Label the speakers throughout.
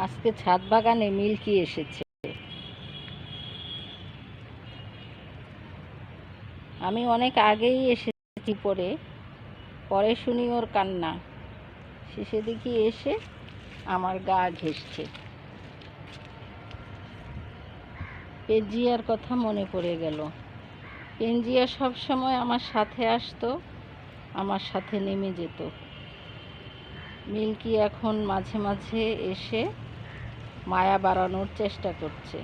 Speaker 1: আজকে ছাদ বাগানে মিল্কি এসেছে। আমি অনেক আগেই এসেছি, পরে শুনি ওর কান্না। শেষে দেখি এসে আমার গা ঘেঁষছে। পেঞ্জিয়ার কথা মনে পড়ে গেল। পেঞ্জিয়া সব সময় আমার সাথে আসতো, আমার সাথে নেমে যেত। মিল্কি এখন মাঝে মাঝে এসে মায়া বাড়ানোর চেষ্টা করছে।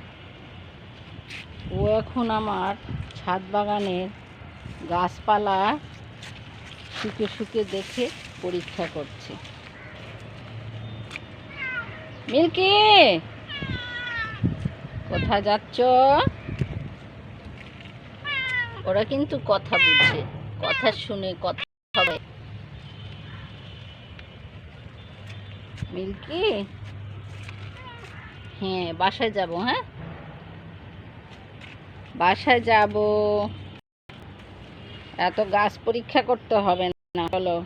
Speaker 1: ও এখন আমার ছাদ বাগানের গাছপালা শুকে শুকে দেখে পরীক্ষা করছে। মিল্কি, কোথায় যাচ্ছ? ওরা কিন্তু কথা বুঝে, কথা শুনে কথা হবে। মিল্কি, হ্যাঁ বাসায় যাব। হ্যাঁ বাসায় যাব। এত গাছ পরীক্ষা করতে হবে না, চলো।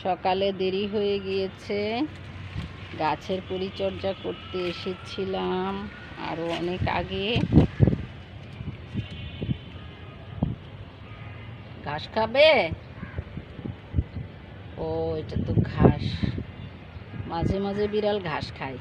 Speaker 1: সকালে দেরি হয়ে গিয়েছে, গাছের পরিচর্যা করতে এসেছিলাম আরো অনেক আগে। ঘাস খাবে? ও, এটা তো ঘাস। মাঝে মাঝে বিড়াল ঘাস খায়।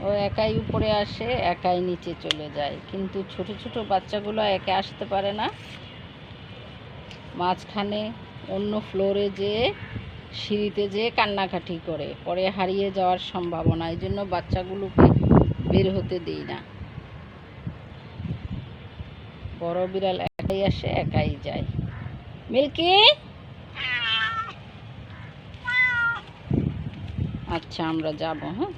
Speaker 1: ও একাই উপরে আসে, একাই নিচে চলে যায়, কিন্তু ছোট ছোট বাচ্চাগুলো একা আসতে পারে না। মাঝখানে অন্য ফ্লোরে যেয়ে সিঁড়িতে যেয়ে কান্নাকাটি করে, পরে হারিয়ে যাওয়ার সম্ভাবনা। এই জন্য বাচ্চাগুলোকে বের হতে দিই না। বড় বিড়াল একাই আসে, একাই যায়। মিল্কি, আচ্ছা আমরা যাব। হ্যাঁ।